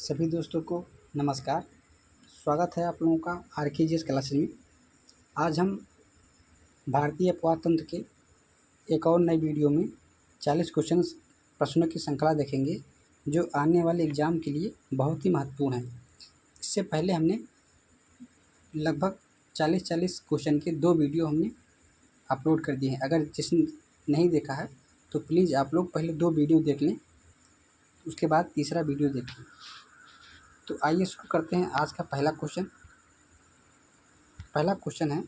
सभी दोस्तों को नमस्कार। स्वागत है आप लोगों का आरकेजीएस क्लासेस में। आज हम भारतीय अपवाद तंत्र के एक और नई वीडियो में 40 प्रश्नों की श्रृंखला देखेंगे जो आने वाले एग्ज़ाम के लिए बहुत ही महत्वपूर्ण है। इससे पहले हमने लगभग 40 क्वेश्चन के 2 वीडियो हमने अपलोड कर दिए हैं। अगर जिसने नहीं देखा है तो प्लीज़ आप लोग पहले 2 वीडियो देख लें, उसके बाद तीसरा वीडियो देखें। तो आइए शुरू करते हैं आज का पहला क्वेश्चन। पहला क्वेश्चन है,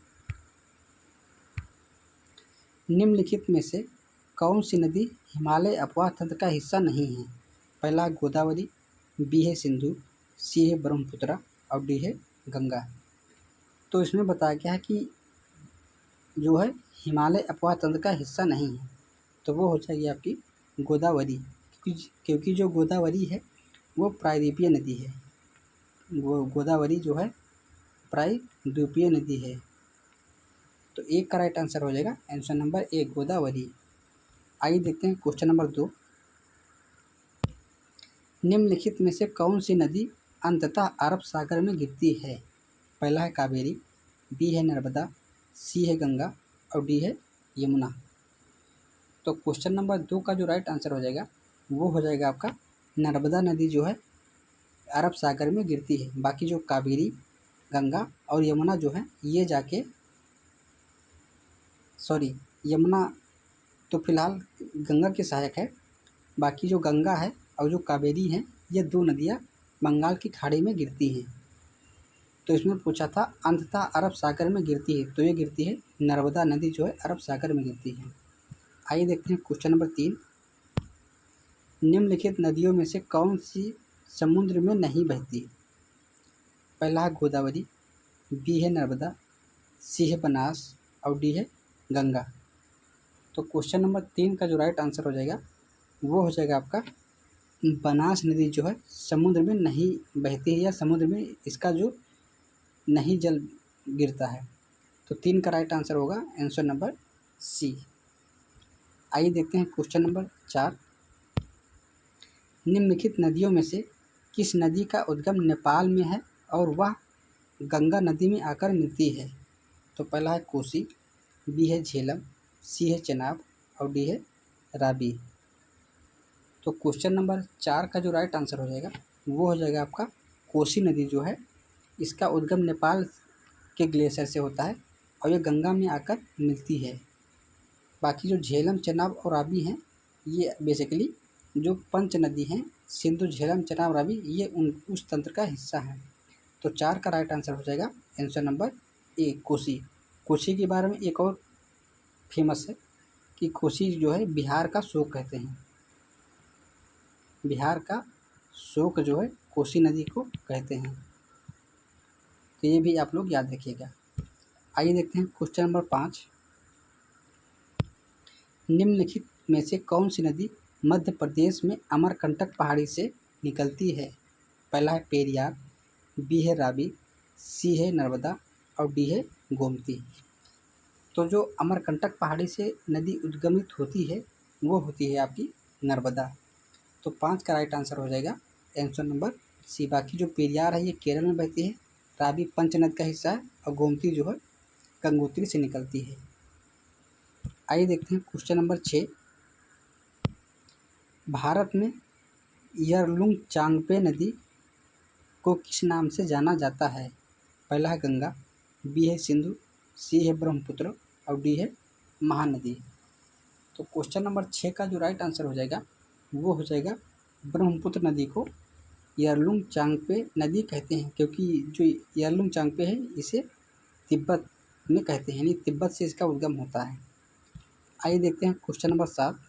निम्नलिखित में से कौन सी नदी हिमालय अपवाद तंत्र का हिस्सा नहीं है? पहला है गोदावरी, बी है सिंधु, सी है ब्रह्मपुत्र और डी है गंगा। तो इसमें बताया गया है कि जो है हिमालय अपवाद तंत्र का हिस्सा नहीं है, तो वो हो जाएगी आपकी गोदावरी, क्योंकि जो गोदावरी है वो प्रायद्वीपीय नदी है। वो गोदावरी जो है प्रायद्वीपीय नदी है। तो एक का राइट आंसर हो जाएगा आंसर नंबर ए, गोदावरी। आइए देखते हैं क्वेश्चन नंबर 2। निम्नलिखित में से कौन सी नदी अंततः अरब सागर में गिरती है? पहला है कावेरी, बी है नर्मदा, सी है गंगा और डी है यमुना। तो क्वेश्चन नंबर 2 का जो राइट आंसर हो जाएगा वो हो जाएगा आपका नर्मदा नदी जो है अरब सागर में गिरती है। बाकी जो कावेरी, गंगा और यमुना जो है ये जाके यमुना तो फिलहाल गंगा के सहायक है। बाकी जो गंगा है और जो कावेरी है ये 2 नदियाँ बंगाल की खाड़ी में गिरती हैं। तो इसमें पूछा था अंततः अरब सागर में गिरती है, तो ये गिरती है नर्मदा नदी जो है अरब सागर में गिरती है। आइए देखते हैं क्वेश्चन नंबर 3। निम्नलिखित नदियों में से कौन सी समुद्र में नहीं बहती? पहला है गोदावरी, बी है नर्मदा, सी है बनास और डी है गंगा। तो क्वेश्चन नंबर 3 का जो राइट आंसर हो जाएगा वो हो जाएगा आपका बनास नदी जो है समुद्र में नहीं बहती है, या समुद्र में इसका जो नहीं जल गिरता है। तो 3 का राइट आंसर होगा आंसर नंबर सी। आइए देखते हैं क्वेश्चन नंबर 4। निम्नलिखित नदियों में से किस नदी का उद्गम नेपाल में है और वह गंगा नदी में आकर मिलती है? तो पहला है कोसी, बी है झेलम, सी है चेनाब और डी है रावी। तो क्वेश्चन नंबर 4 का जो राइट आंसर हो जाएगा वो हो जाएगा आपका कोसी नदी जो है इसका उद्गम नेपाल के ग्लेशियर से होता है और ये गंगा में आकर मिलती है। बाकी जो झेलम, चेनाब और रावी हैं ये बेसिकली जो पंच नदी हैं, सिंधु, झेलम, चेनाब, रावी, ये उस तंत्र का हिस्सा हैं। तो 4 का राइट आंसर हो जाएगा answer number A, Kosi. Kosi के बारे में एक और फेमस है कि कोसी जो है बिहार का शोक कहते हैं। बिहार का शोक जो है कोसी नदी को कहते हैं। तो ये भी आप लोग याद रखिएगा। आइए देखते हैं क्वेश्चन नंबर 5। निम्नलिखित में से कौन सी नदी मध्य प्रदेश में अमरकंटक पहाड़ी से निकलती है? पहला है पेरियार, बी है रावी, सी है नर्मदा और डी है गोमती। तो जो अमरकंटक पहाड़ी से नदी उद्गमित होती है वो होती है आपकी नर्मदा। तो 5 का राइट आंसर हो जाएगा आंसर नंबर सी। बाकी जो पेरियार है ये केरल में बहती है, रावी पंचनद का हिस्सा है और गोमती जो है गंगोत्री से निकलती है। आइए देखते हैं क्वेश्चन नंबर 6। भारत में यरलुंग चांगपे नदी को किस नाम से जाना जाता है? पहला है गंगा, बी है सिंधु, सी है ब्रह्मपुत्र और डी है महानदी। तो क्वेश्चन नंबर 6 का जो राइट आंसर हो जाएगा वो हो जाएगा ब्रह्मपुत्र नदी को यरलुंग चांगपे नदी कहते हैं, क्योंकि जो यरलुंग चांगपे है इसे तिब्बत में कहते हैं, यानी तिब्बत से इसका उद्गम होता है। आइए देखते हैं क्वेश्चन नंबर 7।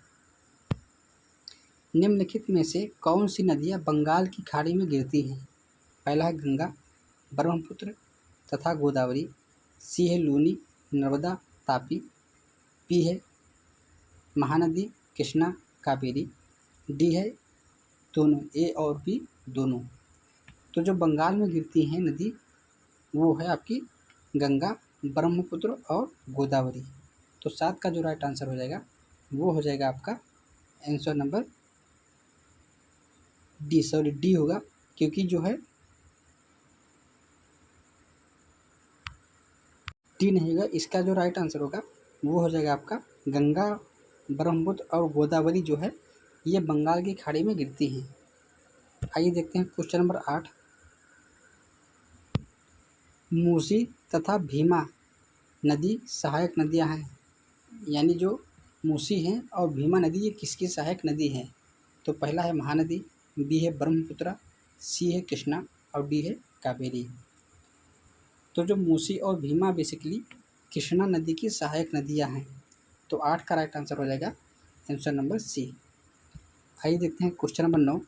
निम्नलिखित में से कौन सी नदियाँ बंगाल की खाड़ी में गिरती हैं? पहला है गंगा, ब्रह्मपुत्र तथा गोदावरी, सी है लूनी, नर्मदा, तापी, पी है महानदी, कृष्णा, कावेरी, डी है दोनों, ए और बी दोनों। तो जो बंगाल में गिरती हैं नदी वो है आपकी गंगा, ब्रह्मपुत्र और गोदावरी। तो 7 का जो राइट आंसर हो जाएगा वो हो जाएगा आपका आंसर नंबर डी होगा, क्योंकि जो है टी नहीं होगा, इसका जो राइट आंसर होगा वो हो जाएगा आपका गंगा, ब्रह्मपुत्र और गोदावरी जो है ये बंगाल की खाड़ी में गिरती हैं। आइए देखते हैं क्वेश्चन नंबर 8। मूसी तथा भीमा नदी सहायक नदियां हैं, यानी जो मूसी हैं और भीमा नदी ये किसकी सहायक नदी है? तो पहला है महानदी, बी है ब्रह्मपुत्र, सी है कृष्णा और डी है कावेरी। तो जो मूसी और भीमा बेसिकली कृष्णा नदी की सहायक नदियां हैं। तो 8 का राइट आंसर हो जाएगा आंसर नंबर सी। आइए देखते हैं क्वेश्चन नंबर 9।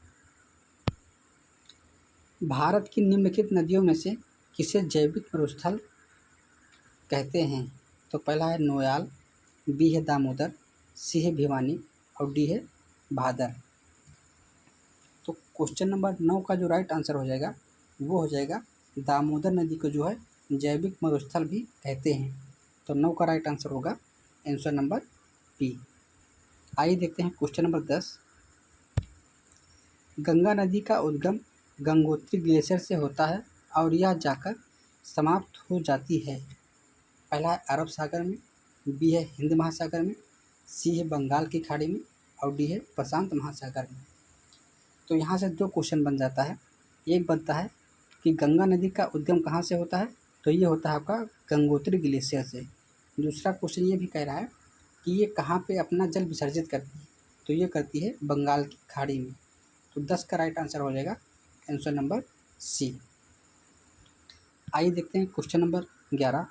भारत की निम्नलिखित नदियों में से किसे जैविक मरुस्थल कहते हैं? तो पहला है नोयाल, बी है दामोदर, सी है भिवानी और डी है भादर। तो क्वेश्चन नंबर 9 का जो राइट आंसर हो जाएगा वो हो जाएगा दामोदर नदी को जो है जैविक मरुस्थल भी कहते हैं। तो 9 का राइट आंसर होगा आंसर नंबर बी। आइए देखते हैं क्वेश्चन नंबर 10। गंगा नदी का उद्गम गंगोत्री ग्लेशियर से होता है और यह जाकर समाप्त हो जाती है। पहला है अरब सागर में, बी है हिंद महासागर में, सी है बंगाल की खाड़ी में और डी है प्रशांत महासागर में। तो यहाँ से 2 क्वेश्चन बन जाता है। एक बनता है कि गंगा नदी का उद्गम कहाँ से होता है? तो ये होता है आपका गंगोत्री ग्लेशियर से। दूसरा क्वेश्चन ये भी कह रहा है कि ये कहाँ पे अपना जल विसर्जित करती है? तो ये करती है बंगाल की खाड़ी में। तो 10 का राइट आंसर हो जाएगा आंसर नंबर सी। आइए देखते हैं क्वेश्चन नंबर 11।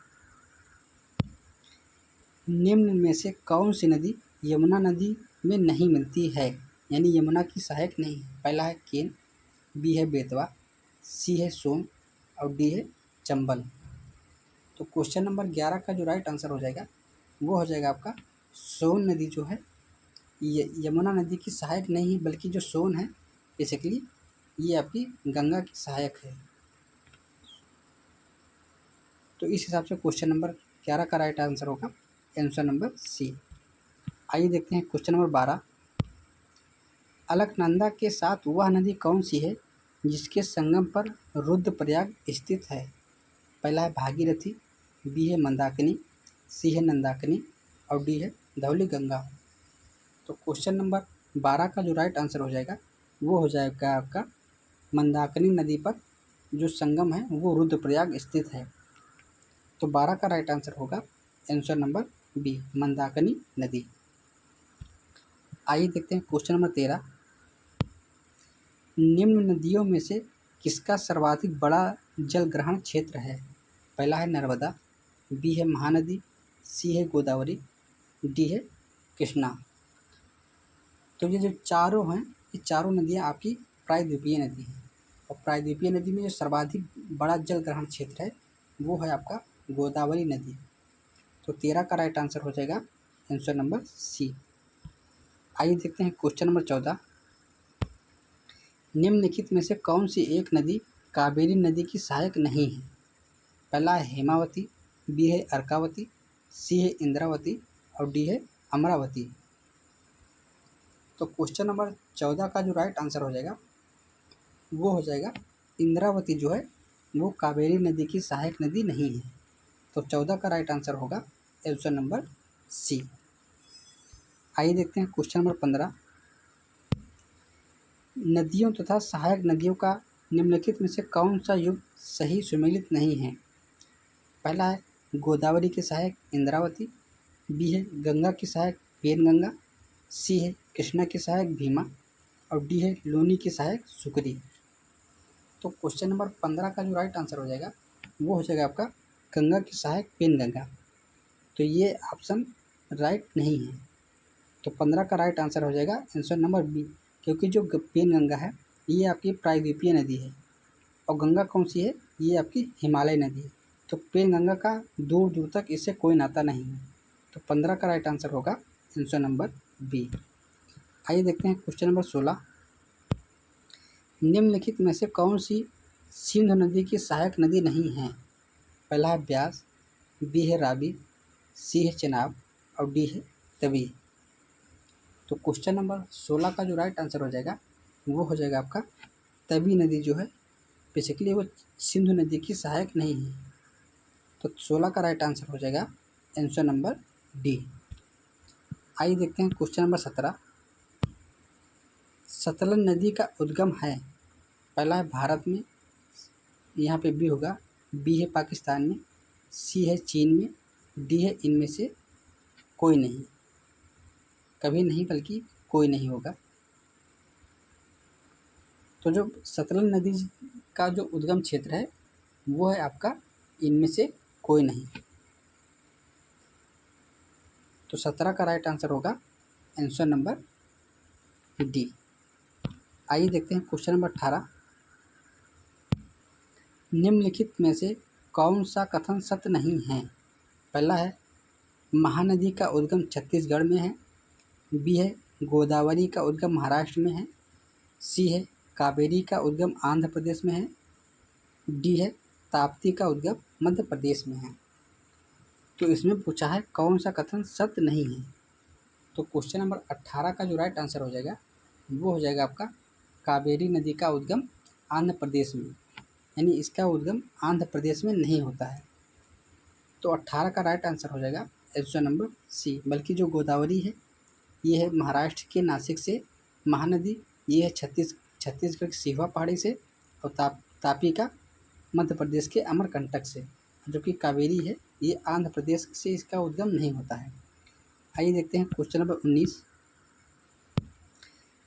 निम्न में से कौन सी नदी यमुना नदी में नहीं मिलती है, यानी यमुना की सहायक नहीं है? पहला है केन, बी है बेतवा, सी है सोन और डी है चंबल। तो क्वेश्चन नंबर 11 का जो राइट आंसर हो जाएगा वो हो जाएगा आपका सोन नदी जो है यमुना नदी की सहायक नहीं है, बल्कि जो सोन है बेसिकली ये आपकी गंगा की सहायक है। तो इस हिसाब से क्वेश्चन नंबर 11 का राइट आंसर होगा आंसर नंबर सी। आइए देखते हैं क्वेश्चन नंबर 12। अलकनंदा के साथ वह नदी कौन सी है जिसके संगम पर रुद्रप्रयाग स्थित है? पहला है भागीरथी, बी है मंदाकिनी, सी है नंदाकिनी और डी है धौली गंगा। तो क्वेश्चन नंबर 12 का जो राइट आंसर हो जाएगा वो हो जाएगा आपका मंदाकिनी नदी पर जो संगम है वो रुद्रप्रयाग स्थित है। तो 12 का राइट आंसर होगा आंसर नंबर बी मंदाकिनी नदी। आइए देखते हैं क्वेश्चन नंबर 13। निम्न नदियों में से किसका सर्वाधिक बड़ा जल ग्रहण क्षेत्र है? पहला है नर्मदा, बी है महानदी, सी है गोदावरी, डी है कृष्णा। तो ये जो चारों हैं ये चारों नदियाँ आपकी प्रायद्वीपीय नदी हैं और प्रायद्वीपीय नदी में जो सर्वाधिक बड़ा जल ग्रहण क्षेत्र है वो है आपका गोदावरी नदी। तो 13 का राइट आंसर हो जाएगा आंसर नंबर सी। आइए देखते हैं क्वेश्चन नंबर 14। निम्नलिखित में से कौन सी एक नदी कावेरी नदी की सहायक नहीं है? पहला है हेमावती, बी है अर्कावती, सी है इंद्रावती और डी है अमरावती। तो क्वेश्चन नंबर 14 का जो राइट आंसर हो जाएगा वो हो जाएगा इंद्रावती जो है वो कावेरी नदी की सहायक नदी नहीं है। तो 14 का राइट आंसर होगा आंसर नंबर सी। आइए देखते हैं क्वेश्चन नंबर 15। नदियों तथा सहायक नदियों का निम्नलिखित में से कौन सा युग सही सुमेलित नहीं है? पहला है गोदावरी की सहायक इंद्रावती, बी है गंगा की सहायक पेनगंगा, सी है कृष्णा की सहायक भीमा और डी है लूनी की सहायक सुकरी। तो क्वेश्चन नंबर 15 का जो राइट आंसर हो जाएगा वो हो जाएगा आपका गंगा की सहायक पेनगंगा। तो ये ऑप्शन राइट नहीं है। तो 15 का राइट आंसर हो जाएगा आंसर नंबर बी, क्योंकि जो पेनगंगा है ये आपकी प्रायद्वीपीय नदी है और गंगा कौन सी है ये आपकी हिमालय नदी है। तो पेनगंगा का दूर दूर तक इससे कोई नाता नहीं है। तो 15 का राइट आंसर होगा आंसर नंबर बी। आइए देखते हैं क्वेश्चन नंबर 16। निम्नलिखित में से कौन सी सिंधु नदी की सहायक नदी नहीं है? पहला है ब्यास, बी है रावी, सी है चेनाब और डी है तवी। तो क्वेश्चन नंबर 16 का जो राइट आंसर हो जाएगा वो हो जाएगा आपका तवी नदी जो है बेसिकली वो सिंधु नदी की सहायक नहीं है। तो 16 का राइट आंसर हो जाएगा आंसर नंबर डी। आइए देखते हैं क्वेश्चन नंबर 17। सतलज नदी का उद्गम है, पहला है भारत में, यहाँ पे बी होगा, बी है पाकिस्तान में, सी है चीन में, डी है इनमें से कोई नहीं। कभी नहीं बल्कि कोई नहीं होगा। तो जो सतलज नदी का जो उद्गम क्षेत्र है वो है आपका इनमें से कोई नहीं। तो 17 का राइट आंसर होगा आंसर नंबर डी। आइए देखते हैं क्वेश्चन नंबर 18। निम्नलिखित में से कौन सा कथन सत्य नहीं है? पहला है महानदी का उद्गम छत्तीसगढ़ में है, बी है गोदावरी का उद्गम महाराष्ट्र में है, सी है कावेरी का उद्गम आंध्र प्रदेश में है, डी है ताप्ती का उद्गम मध्य प्रदेश में है। तो इसमें पूछा है कौन सा कथन सत्य नहीं है। तो क्वेश्चन नंबर 18 का जो राइट आंसर हो जाएगा वो हो जाएगा आपका कावेरी नदी का उद्गम आंध्र प्रदेश में, यानी इसका उद्गम आंध्र प्रदेश में नहीं होता है। तो 18 का राइट आंसर हो जाएगा ऑप्शन नंबर सी। बल्कि जो गोदावरी है ये है महाराष्ट्र के नासिक से, महानदी ये है छत्तीसगढ़ की सिहवा पहाड़ी से, और तापी का मध्य प्रदेश के अमरकंटक से, जो कि कावेरी है ये आंध्र प्रदेश से इसका उद्गम नहीं होता है। आइए देखते हैं क्वेश्चन नंबर 19।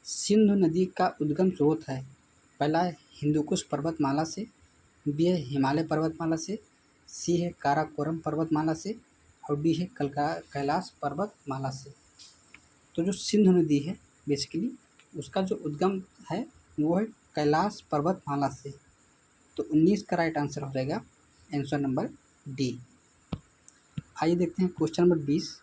सिंधु नदी का उद्गम स्रोत है, पहला है हिंदुकुश पर्वतमाला से, बी है हिमालय पर्वतमाला से, सी है काराकोरम पर्वतमाला से, और डी है कैलाश पर्वतमाला से। तो जो सिंधु नदी है बेसिकली उसका जो उद्गम है वो है कैलाश पर्वतमाला से। तो 19 का राइट आंसर हो जाएगा आंसर नंबर डी। आइए देखते हैं क्वेश्चन नंबर 20।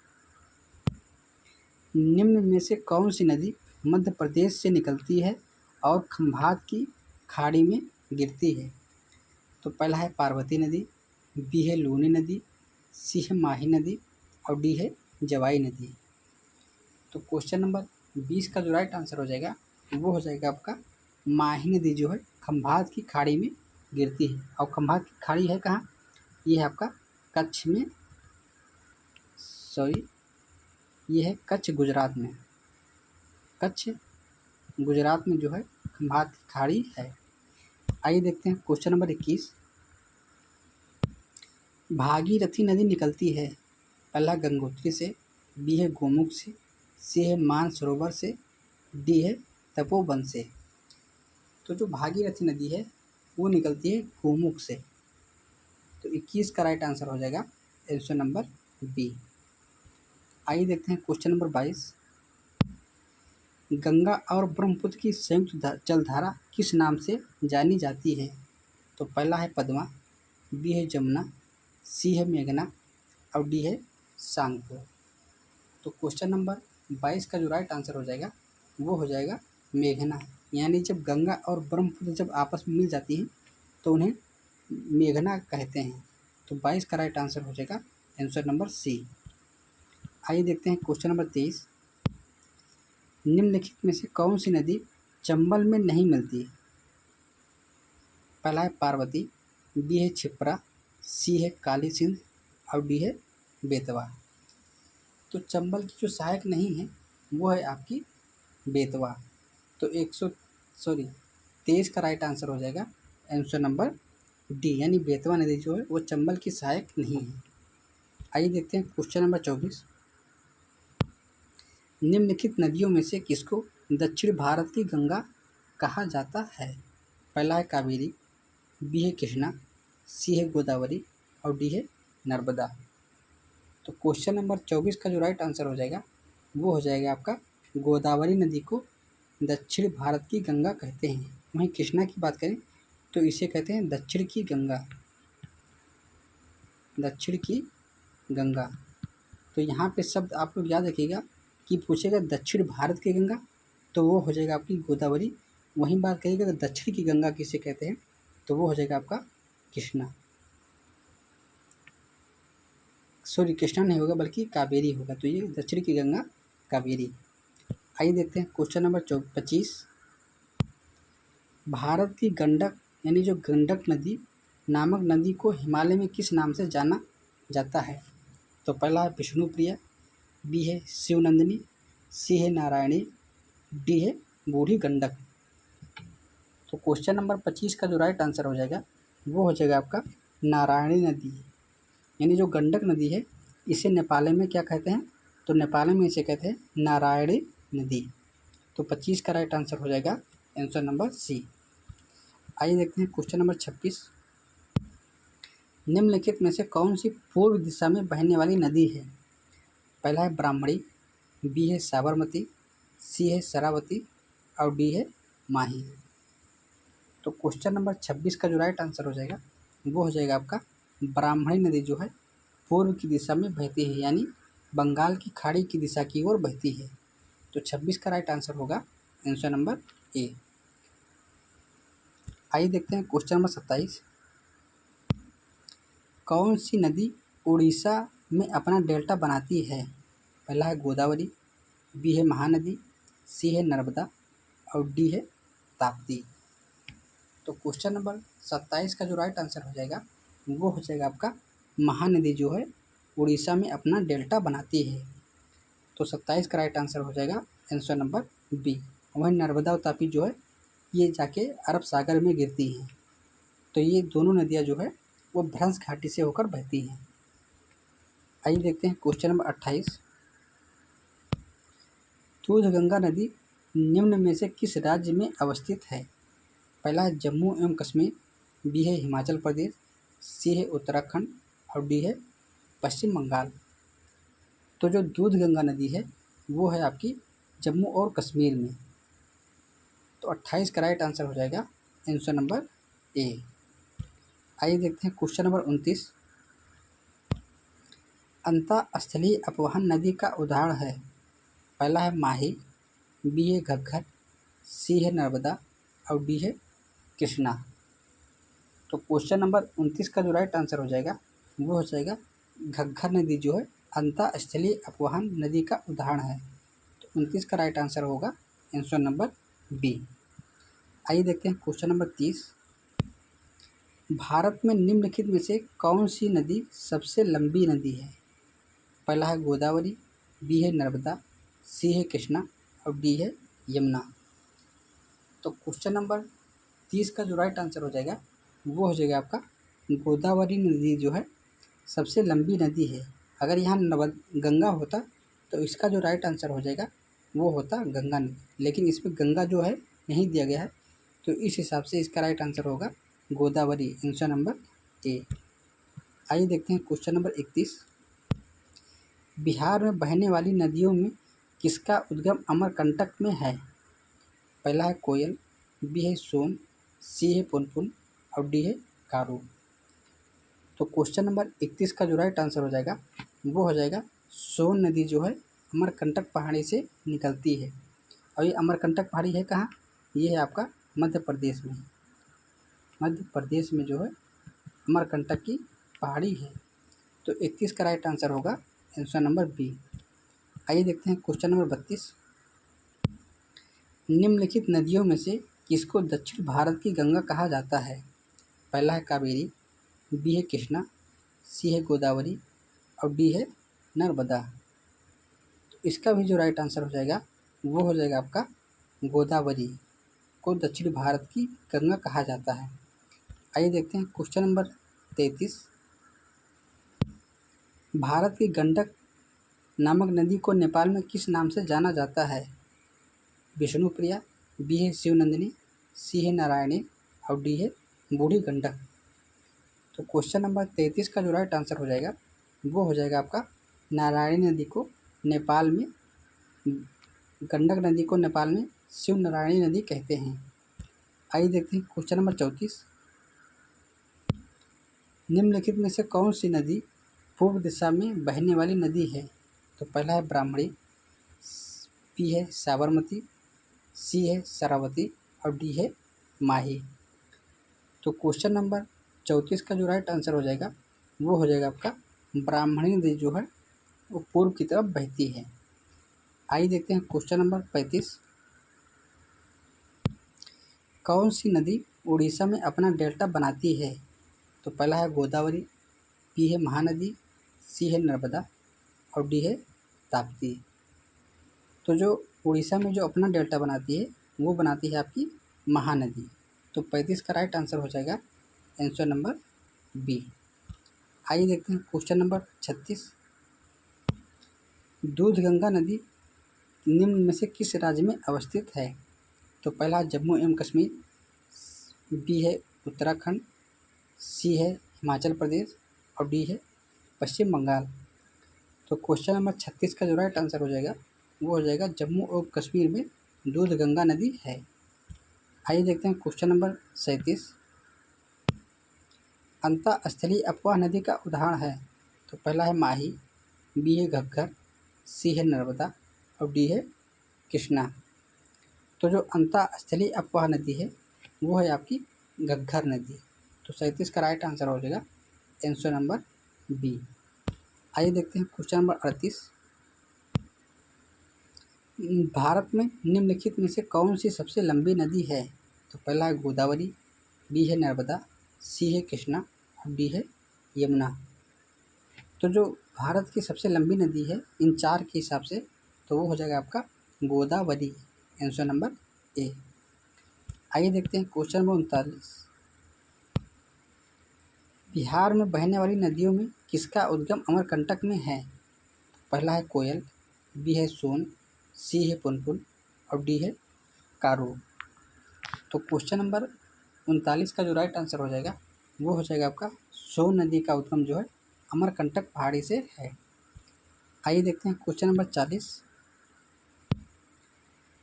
निम्न में से कौन सी नदी मध्य प्रदेश से निकलती है और खंभात की खाड़ी में गिरती है? तो पहला है पार्वती नदी, बी है लूनी नदी, सी है माही नदी, और डी है जवाई नदी। तो क्वेश्चन नंबर 20 का जो राइट आंसर हो जाएगा वो हो जाएगा आपका माही नदी, जो है खंभात की खाड़ी में गिरती है। और खंभात की खाड़ी है कहाँ? ये है आपका कच्छ में, सॉरी ये है कच्छ गुजरात में, कच्छ गुजरात में जो है खंभात की खाड़ी है। आइए देखते हैं क्वेश्चन नंबर 21। भागीरथी नदी निकलती है, पहला गंगोत्री से, बी है गोमुख से, सी है मानसरोवर से, डी है तपोवन से। तो जो भागीरथी नदी है वो निकलती है गोमुख से। तो 21 का राइट आंसर हो जाएगा आंसर नंबर बी। आइए देखते हैं क्वेश्चन नंबर 22। गंगा और ब्रह्मपुत्र की संयुक्त जलधारा किस नाम से जानी जाती है? तो पहला है पद्मा, बी है जमुना, सी है मेघना, और डी है सांगपो। तो क्वेश्चन नंबर 22 का जो राइट आंसर हो जाएगा वो हो जाएगा मेघना। यानी जब गंगा और ब्रह्मपुत्र जब आपस में मिल जाती हैं तो उन्हें मेघना कहते हैं। तो 22 का राइट आंसर हो जाएगा आंसर नंबर सी। आइए देखते हैं क्वेश्चन नंबर 23। निम्नलिखित में से कौन सी नदी चंबल में नहीं मिलती? पहला है पार्वती, बी है क्षिप्रा, सी है काली सिंध, और डी है बेतवा। तो चंबल की जो सहायक नहीं है वो है आपकी बेतवा। तो 23 का राइट आंसर हो जाएगा आंसर नंबर डी, यानी बेतवा नदी जो है वो चंबल की सहायक नहीं है। आइए देखते हैं क्वेश्चन नंबर 24। निम्नलिखित नदियों में से किसको दक्षिण भारत की गंगा कहा जाता है? पहला है कावेरी, बी है कृष्णा, सी है गोदावरी, और डी है नर्मदा। तो क्वेश्चन नंबर 24 का जो राइट आंसर हो जाएगा वो हो जाएगा आपका गोदावरी नदी को दक्षिण भारत की गंगा कहते हैं। वहीं कृष्णा की बात करें तो इसे कहते हैं दक्षिण की गंगा, दक्षिण की गंगा। तो यहाँ पे शब्द आप लोग याद रखिएगा कि पूछेगा दक्षिण भारत की गंगा तो वो हो जाएगा आपकी गोदावरी। वहीं बात करिएगा कि दक्षिण की गंगा किसे कहते हैं तो वो हो जाएगा आपका कृष्णा, सॉरी कृष्णा नहीं होगा बल्कि कावेरी होगा। तो ये दक्षिण की गंगा कावेरी। आइए देखते हैं क्वेश्चन नंबर 25। भारत की गंडक यानी जो गंडक नदी नामक नदी को हिमालय में किस नाम से जाना जाता है? तो पहला है विष्णुप्रिया, बी है शिवनंदिनी, सी है नारायणी, डी है बूढ़ी गंडक। तो क्वेश्चन नंबर 25 का जो राइट आंसर हो जाएगा वो हो जाएगा आपका नारायणी नदी। यानी जो गंडक नदी है इसे नेपाली में क्या कहते हैं? तो नेपाली में इसे कहते हैं नारायणी नदी। तो 25 का राइट आंसर हो जाएगा आंसर नंबर सी। आइए देखते हैं क्वेश्चन नंबर 26। निम्नलिखित में से कौन सी पूर्व दिशा में बहने वाली नदी है? पहला है ब्राह्मणी, बी है साबरमती, सी है शरावती और डी है माही। तो क्वेश्चन नंबर 26 का जो राइट आंसर हो जाएगा वो हो जाएगा आपका ब्राह्मणी नदी जो है पूर्व की दिशा में बहती है, यानी बंगाल की खाड़ी की दिशा की ओर बहती है। तो 26 का राइट आंसर होगा आंसर नंबर ए। आइए देखते हैं क्वेश्चन नंबर 27। कौन सी नदी उड़ीसा में अपना डेल्टा बनाती है? पहला है गोदावरी, बी है महानदी, सी है नर्मदा और डी है ताप्ती। तो क्वेश्चन नंबर 27 का जो राइट आंसर हो जाएगा वो हो जाएगा आपका महानदी जो है उड़ीसा में अपना डेल्टा बनाती है। तो 27 का राइट आंसर हो जाएगा आंसर नंबर बी। वहीं नर्मदा और ताप्ती जो है ये जाके अरब सागर में गिरती हैं। तो ये दोनों नदियाँ जो है वो भ्रंश घाटी से होकर बहती हैं। आइए देखते हैं क्वेश्चन नंबर 28। दूधगंगा नदी निम्न में से किस राज्य में अवस्थित है? पहला है जम्मू एवं कश्मीर, बी है हिमाचल प्रदेश, सी है उत्तराखंड और डी है पश्चिम बंगाल। तो जो दूधगंगा नदी है वो है आपकी जम्मू और कश्मीर में। तो 28 का राइट आंसर हो जाएगा आंसर नंबर ए। आइए देखते हैं क्वेश्चन नंबर 29। अंतःस्थलीय अपवहन नदी का उदाहरण है? पहला है माही, बी है घग्गर, सी है नर्मदा और डी है कृष्णा। तो क्वेश्चन नंबर 29 का जो राइट आंसर हो जाएगा वो हो जाएगा घग्गर नदी जो है अंतःस्थलीय अपवहन नदी का उदाहरण है। तो 29 का राइट आंसर होगा आंसर नंबर बी। आइए देखते हैं क्वेश्चन नंबर 30। भारत में निम्नलिखित में से कौन सी नदी सबसे लंबी नदी है? पहला है गोदावरी, बी है नर्मदा, सी है कृष्णा और डी है यमुना। तो क्वेश्चन नंबर 30 का जो राइट आंसर हो जाएगा वो हो जाएगा आपका गोदावरी नदी जो है सबसे लंबी नदी है। अगर यहाँ गंगा होता तो इसका जो राइट आंसर हो जाएगा वो होता गंगा नदी, लेकिन इसमें गंगा जो है नहीं दिया गया है, तो इस हिसाब से इसका राइट आंसर होगा गोदावरी आंसर नंबर ए। आइए देखते हैं क्वेश्चन नंबर 31। बिहार में बहने वाली नदियों में किसका उद्गम अमरकंटक में है? पहला है कोयल, बी है सोन, सी है पुनपुन और डी है कारू। तो क्वेश्चन नंबर 31 का जो राइट आंसर हो जाएगा वो हो जाएगा सोन नदी जो है अमरकंटक पहाड़ी से निकलती है। और ये अमरकंटक पहाड़ी है कहाँ? ये है आपका मध्य प्रदेश में। मध्य प्रदेश में जो है अमरकंटक की पहाड़ी है। तो 31 का राइट आंसर होगा आंसर नंबर बी। आइए देखते हैं क्वेश्चन नंबर 32। निम्नलिखित नदियों में से किसको दक्षिण भारत की गंगा कहा जाता है? पहला है कावेरी, बी है कृष्णा, सी है गोदावरी और डी है नर्मदा। तो इसका भी जो राइट आंसर हो जाएगा वो हो जाएगा आपका गोदावरी को दक्षिण भारत की गंगा कहा जाता है। आइए देखते हैं क्वेश्चन नंबर 33। भारत की गंडक नामक नदी को नेपाल में किस नाम से जाना जाता है? विष्णुप्रिया, बी है शिवनंदिनी, सी है नारायणी और डी है बूढ़ी गंडक। तो क्वेश्चन नंबर 33 का जो राइट आंसर हो जाएगा वो हो जाएगा आपका नारायणी नदी को नेपाल में गंडक नदी को नेपाल में शिव नारायणी नदी कहते हैं। आइए देखते हैं क्वेश्चन नंबर 34। निम्नलिखित में से कौन सी नदी पूर्व दिशा में बहने वाली नदी है? तो पहला है ब्राह्मणी, बी है साबरमती, सी है शरावती और डी है माही। तो क्वेश्चन नंबर 34 का जो राइट आंसर हो जाएगा वो हो जाएगा आपका ब्राह्मणी नदी जो है वो पूर्व की तरफ बहती है। आइए देखते हैं क्वेश्चन नंबर 35। कौन सी नदी उड़ीसा में अपना डेल्टा बनाती है? तो पहला है गोदावरी, बी है महानदी, सी है नर्मदा और डी है ताप्ती। तो जो उड़ीसा में जो अपना डेल्टा बनाती है वो बनाती है आपकी महानदी। तो 35 का राइट आंसर हो जाएगा आंसर नंबर बी। आइए देखते हैं क्वेश्चन नंबर 36। दूधगंगा नदी निम्न में से किस राज्य में अवस्थित है? तो पहला जम्मू एवं कश्मीर, बी है उत्तराखंड, सी है हिमाचल प्रदेश और डी है पश्चिम बंगाल। तो क्वेश्चन नंबर 36 का जो राइट आंसर हो जाएगा वो हो जाएगा जम्मू और कश्मीर में दूधगंगा नदी है। आइए देखते हैं क्वेश्चन नंबर 37। अंतःस्थलीय अपवाह नदी का उदाहरण है? तो पहला है माही, बी है घग्गर, सी है नर्मदा और डी है कृष्णा। तो जो अंतःस्थलीय अपवाह नदी है वो है आपकी घग्गर नदी। तो 37 का राइट आंसर हो जाएगा आंसर नंबर बी। आइए देखते हैं क्वेश्चन नंबर 38। भारत में निम्नलिखित में से कौन सी सबसे लंबी नदी है? तो पहला है गोदावरी, बी है नर्मदा, सी है कृष्णा और डी है यमुना। तो जो भारत की सबसे लंबी नदी है इन चार के हिसाब से तो वो हो जाएगा आपका गोदावरी, आंसर नंबर ए। आइए देखते हैं क्वेश्चन नंबर 39। बिहार में बहने वाली नदियों में किसका उद्गम अमरकंटक में है? पहला है कोयल, बी है सोन, सी है पुनपुन और डी है कारू। तो क्वेश्चन नंबर 39 का जो राइट आंसर हो जाएगा वो हो जाएगा आपका सोन नदी का उद्गम जो है अमरकंटक पहाड़ी से है। आइए देखते हैं क्वेश्चन नंबर 40।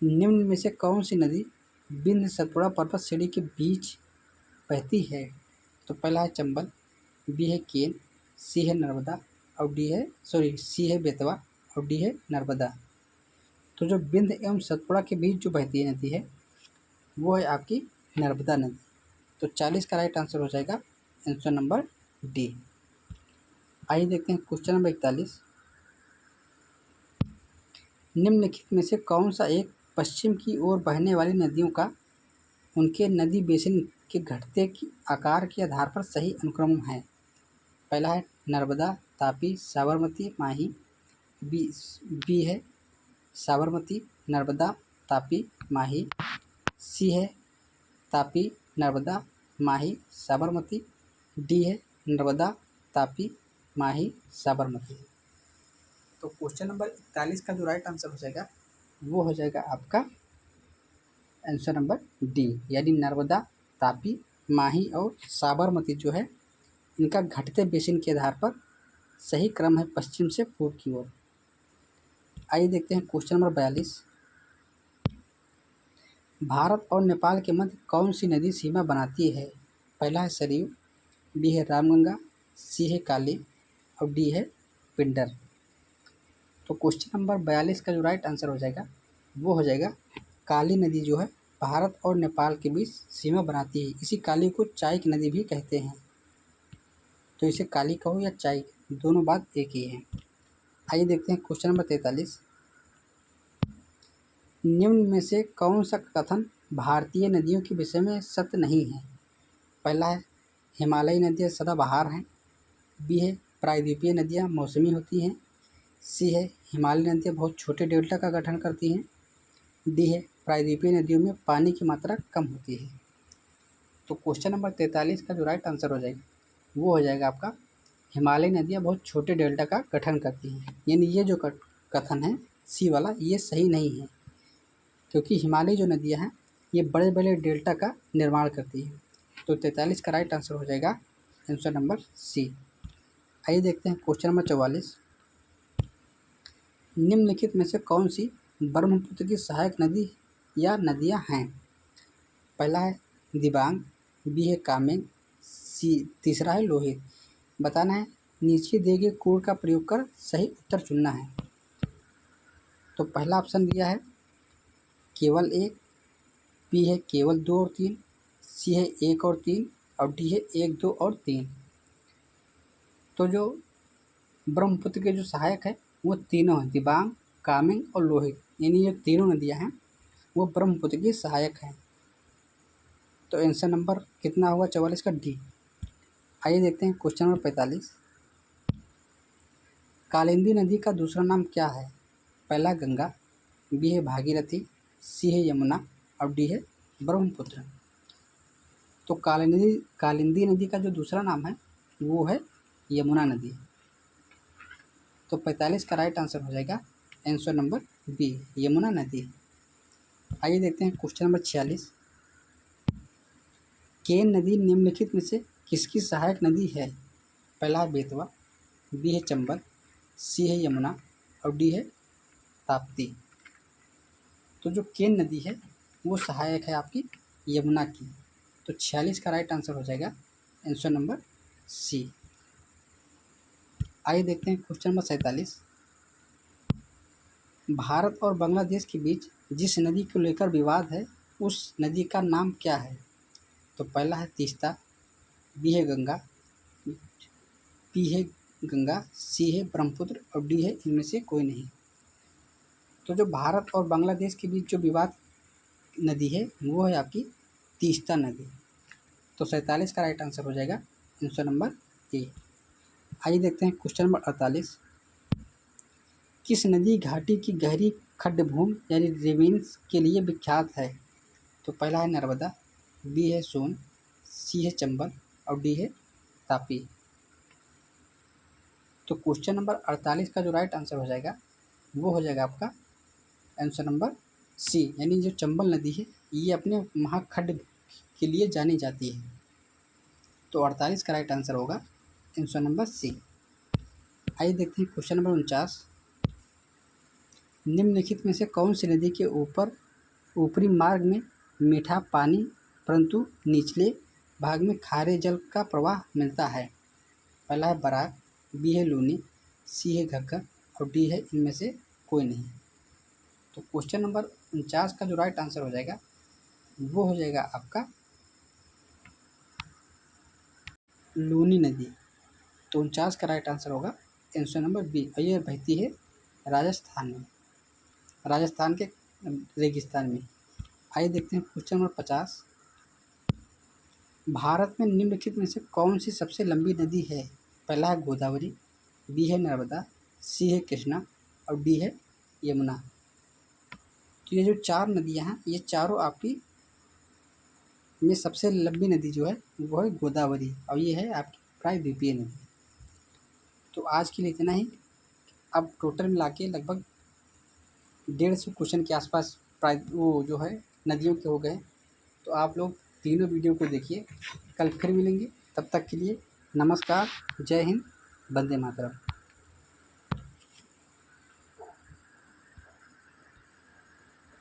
निम्न में से कौन सी नदी विंध्य सतपुड़ा पर्वत श्रेणी के बीच बहती है? तो पहला है चंबल, बी है केन, सी है नर्मदा और सी है बेतवा और डी है नर्मदा। तो जो विंध्य एवं सतपुड़ा के बीच जो बहती है नदी है वो है आपकी नर्मदा नदी। तो 40 का राइट आंसर हो जाएगा आंसर नंबर डी। आइए देखते हैं क्वेश्चन नंबर 41। निम्नलिखित में से कौन सा एक पश्चिम की ओर बहने वाली नदियों का उनके नदी बेसिन के घटते की आकार के आधार पर सही अनुक्रम है? पहला है नर्मदा, तापी, साबरमती, माही, बी है साबरमती, नर्मदा, तापी, माही, सी है तापी, नर्मदा, माही, साबरमती, डी है नर्मदा, तापी, माही, साबरमती। तो क्वेश्चन नंबर 41 का जो राइट आंसर हो जाएगा वो हो जाएगा आपका आंसर नंबर डी, यानी नर्मदा, तापी, माही और साबरमती जो है इनका घटते बेसिन के आधार पर सही क्रम है पश्चिम से पूर्व की ओर। आइए देखते हैं क्वेश्चन नंबर 42। भारत और नेपाल के मध्य कौन सी नदी सीमा बनाती है? पहला है सरयू, बी है रामगंगा, सी है काली और डी है पिंडर। तो क्वेश्चन नंबर 42 का जो राइट आंसर हो जाएगा वो हो जाएगा काली नदी जो है भारत और नेपाल के बीच सीमा बनाती है। इसी काली को चाइक नदी भी कहते हैं। तो इसे काली कहो या चाइक दोनों बात एक ही है। आइए देखते हैं क्वेश्चन नंबर 43। निम्न में से कौन सा कथन भारतीय नदियों के विषय में सत्य नहीं है? पहला है हिमालयी नदियाँ सदाबहार हैं, बी है प्रायद्वीपीय नदियाँ मौसमी होती हैं, सी है हिमालयी नदियाँ बहुत छोटे डेल्टा का गठन करती हैं, डी है प्रायद्वीपीय नदियों में पानी की मात्रा कम होती है। तो क्वेश्चन नंबर 43 का जो राइट आंसर हो जाएगा वो हो जाएगा आपका हिमालयी नदियाँ बहुत छोटे डेल्टा का गठन करती हैं। यानी ये जो कथन है सी वाला ये सही नहीं है, क्योंकि हिमालयी जो नदियाँ हैं ये बड़े बड़े डेल्टा का निर्माण करती हैं। तो 43 का राइट आंसर हो जाएगा आंसर नंबर सी। आइए देखते हैं क्वेश्चन नंबर 44। निम्नलिखित में से कौन सी ब्रह्मपुत्र की सहायक नदी या नदियाँ हैं? पहला है दिबांग, बी है कामेंग, सी तीसरा है लोहित। बताना है नीचे दिए गए कोड का प्रयोग कर सही उत्तर चुनना है। तो पहला ऑप्शन दिया है केवल एक, बी है केवल 2 और 3, सी है 1 और 3 और डी है 1, 2 और 3। तो जो ब्रह्मपुत्र के जो सहायक है वो तीनों हैं, दिबांग, कामेंग और लोहित। यानी ये तीनों नदियाँ हैं वो ब्रह्मपुत्र की सहायक हैं। तो आंसर नंबर कितना होगा 44 का डी। आइए देखते हैं क्वेश्चन नंबर 45। कालिंदी नदी का दूसरा नाम क्या है? पहला गंगा, बी है भागीरथी, सी है यमुना और डी है ब्रह्मपुत्र। तो कालिंदी नदी का जो दूसरा नाम है वो है यमुना नदी। तो 45 का राइट आंसर हो जाएगा आंसर नंबर बी, यमुना नदी। आइए देखते हैं क्वेश्चन नंबर 46। केन नदी निम्नलिखित में से किसकी सहायक नदी है? पहला है बेतवा, बी है चंबल, सी है यमुना और डी है ताप्ती। तो जो केन नदी है वो सहायक है आपकी यमुना की। तो 46 का राइट आंसर हो जाएगा आंसर नंबर सी। आइए देखते हैं क्वेश्चन नंबर 47। भारत और बांग्लादेश के बीच जिस नदी को लेकर विवाद है उस नदी का नाम क्या है? तो पहला है तीस्ता, बी है गंगा, बी है गंगा, सी है ब्रह्मपुत्र और डी है इनमें से कोई नहीं। तो जो भारत और बांग्लादेश के बीच जो विवाद नदी है वो है आपकी तीस्ता नदी। तो 47 का राइट आंसर हो जाएगा आंसर नंबर ए। आइए देखते हैं क्वेश्चन नंबर 48। किस नदी घाटी की गहरी खड्डभूमि यानी रेवेंस के लिए विख्यात है? तो पहला है नर्मदा, बी है सोन, सी है चंबल और डी है तापी। तो क्वेश्चन नंबर 48 का जो राइट आंसर हो जाएगा वो हो जाएगा आपका आंसर नंबर सी, यानी जो चंबल नदी है ये अपने महाखड्ड के लिए जानी जाती है। तो 48 का राइट आंसर होगा आंसर नंबर सी। आइए देखते हैं क्वेश्चन नंबर 49। निम्नलिखित में से कौन सी नदी के ऊपरी मार्ग में मीठा पानी परंतु निचले भाग में खारे जल का प्रवाह मिलता है? पहला है बराक, बी है लूनी, सी है घग्गर और डी है इनमें से कोई नहीं। तो क्वेश्चन नंबर 49 का जो राइट आंसर हो जाएगा वो हो जाएगा आपका लूनी नदी। तो 49 का राइट आंसर होगा आंसर नंबर बी और ये बहती है राजस्थान में, राजस्थान के रेगिस्तान में। आइए देखते हैं क्वेश्चन नंबर 50। भारत में निम्नलिखित में से कौन सी सबसे लंबी नदी है? पहला है गोदावरी, बी है नर्मदा, सी है कृष्णा और डी है यमुना। तो ये जो चार नदियां हैं ये चारों आपकी में सबसे लंबी नदी जो है वो है गोदावरी और ये है आपकी प्रायद्वीपीय नदी। तो आज के लिए इतना ही। अब टोटल मिला के लगभग 150 क्वेश्चन के आसपास वो जो है नदियों के हो गए। तो आप लोग तीनों वीडियो को देखिए। कल फिर मिलेंगे, तब तक के लिए नमस्कार, जय हिंद, वंदे मातरम।